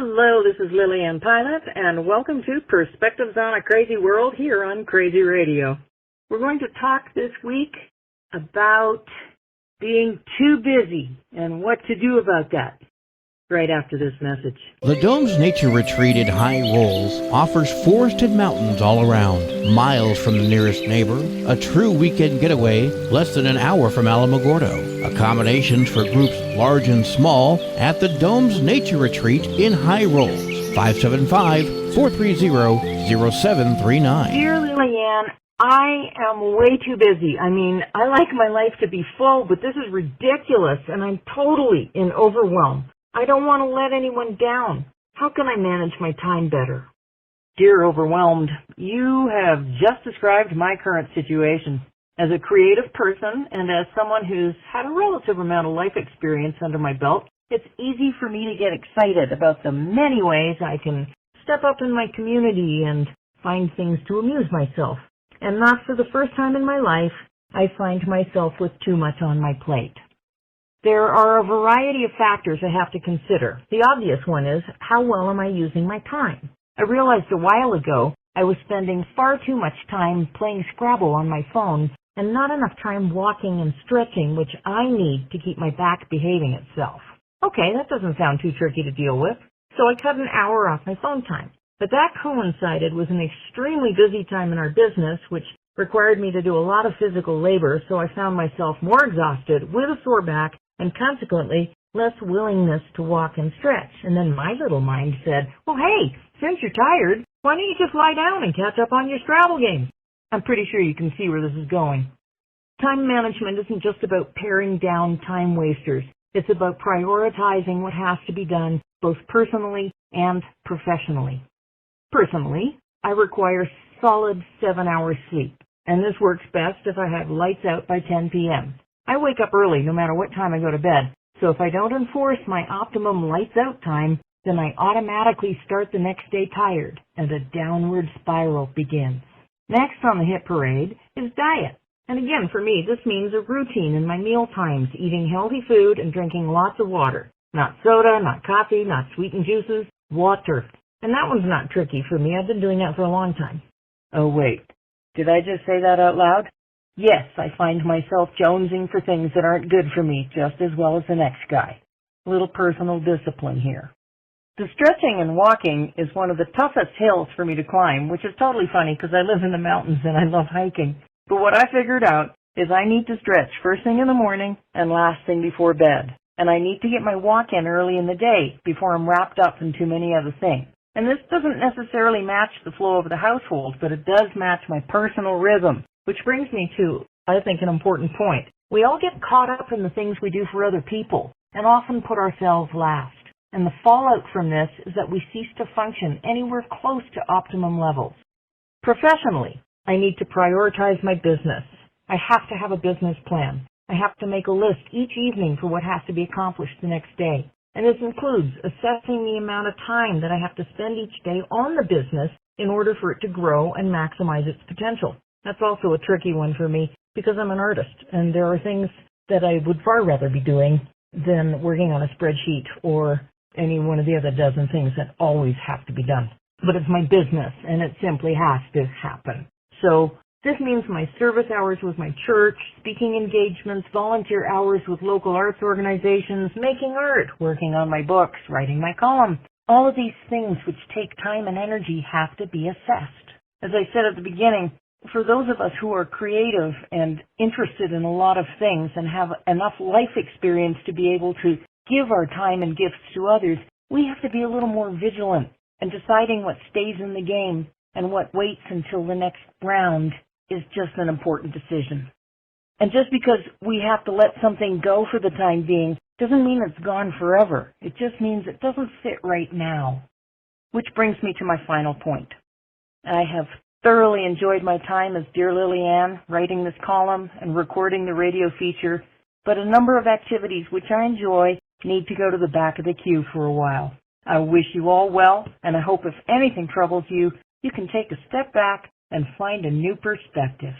Hello, this is Liliane Pilot, and welcome to Perspectives on a Crazy World here on Crazy Radio. We're going to talk this week about being too busy and what to do about that right after this message. The Dome's Nature Retreat at High Rolls offers forested mountains all around, miles from the nearest neighbor, a true weekend getaway less than an hour from Alamogordo, accommodations for groups large and small at the Dome's Nature Retreat in High Rolls, 575-430-0739. Dear Liliane, I am way too busy. I like my life to be full, but this is ridiculous, and I'm totally in overwhelm. I don't want to let anyone down. How can I manage my time better? Dear Overwhelmed, you have just described my current situation. As a creative person and as someone who's had a relative amount of life experience under my belt, it's easy for me to get excited about the many ways I can step up in my community and find things to amuse myself. And not for the first time in my life, I find myself with too much on my plate. There are a variety of factors I have to consider. The obvious one is, how well am I using my time? I realized a while ago I was spending far too much time playing Scrabble on my phone and not enough time walking and stretching, which I need to keep my back behaving itself. Okay, that doesn't sound too tricky to deal with, so I cut an hour off my phone time. But that coincided with an extremely busy time in our business, which required me to do a lot of physical labor, so I found myself more exhausted with a sore back and consequently less willingness to walk and stretch. And then my little mind said, well, hey, since you're tired, why don't you just lie down and catch up on your Scrabble game? I'm pretty sure you can see where this is going. Time management isn't just about paring down time wasters. It's about prioritizing what has to be done both personally and professionally. Personally, I require solid 7 hours sleep, and this works best if I have lights out by 10 p.m. I wake up early no matter what time I go to bed, so if I don't enforce my optimum lights out time, then I automatically start the next day tired, and a downward spiral begins. Next on the hit parade is diet. And again, for me, this means a routine in my meal times, eating healthy food and drinking lots of water. Not soda, not coffee, not sweetened juices, water. And that one's not tricky for me. I've been doing that for a long time. Oh, wait. Did I just say that out loud? Yes, I find myself jonesing for things that aren't good for me just as well as the next guy. A little personal discipline here. The stretching and walking is one of the toughest hills for me to climb, which is totally funny because I live in the mountains and I love hiking. But what I figured out is I need to stretch first thing in the morning and last thing before bed. And I need to get my walk in early in the day before I'm wrapped up in too many other things. And this doesn't necessarily match the flow of the household, but it does match my personal rhythm. Which brings me to, I think, an important point. We all get caught up in the things we do for other people and often put ourselves last. And the fallout from this is that we cease to function anywhere close to optimum levels. Professionally, I need to prioritize my business. I have to have a business plan. I have to make a list each evening for what has to be accomplished the next day. And this includes assessing the amount of time that I have to spend each day on the business in order for it to grow and maximize its potential. That's also a tricky one for me because I'm an artist and there are things that I would far rather be doing than working on a spreadsheet or any one of the other dozen things that always have to be done. But it's my business and it simply has to happen. So this means my service hours with my church, speaking engagements, volunteer hours with local arts organizations, making art, working on my books, writing my column. All of these things which take time and energy have to be assessed. As I said at the beginning, for those of us who are creative and interested in a lot of things and have enough life experience to be able to give our time and gifts to others, we have to be a little more vigilant and deciding what stays in the game and what waits until the next round is just an important decision. And just because we have to let something go for the time being doesn't mean it's gone forever. It just means it doesn't fit right now. Which brings me to my final point. I have thoroughly enjoyed my time as Dear Liliane, writing this column and recording the radio feature, but a number of activities which I enjoy need to go to the back of the queue for a while. I wish you all well, and I hope if anything troubles you, you can take a step back and find a new perspective.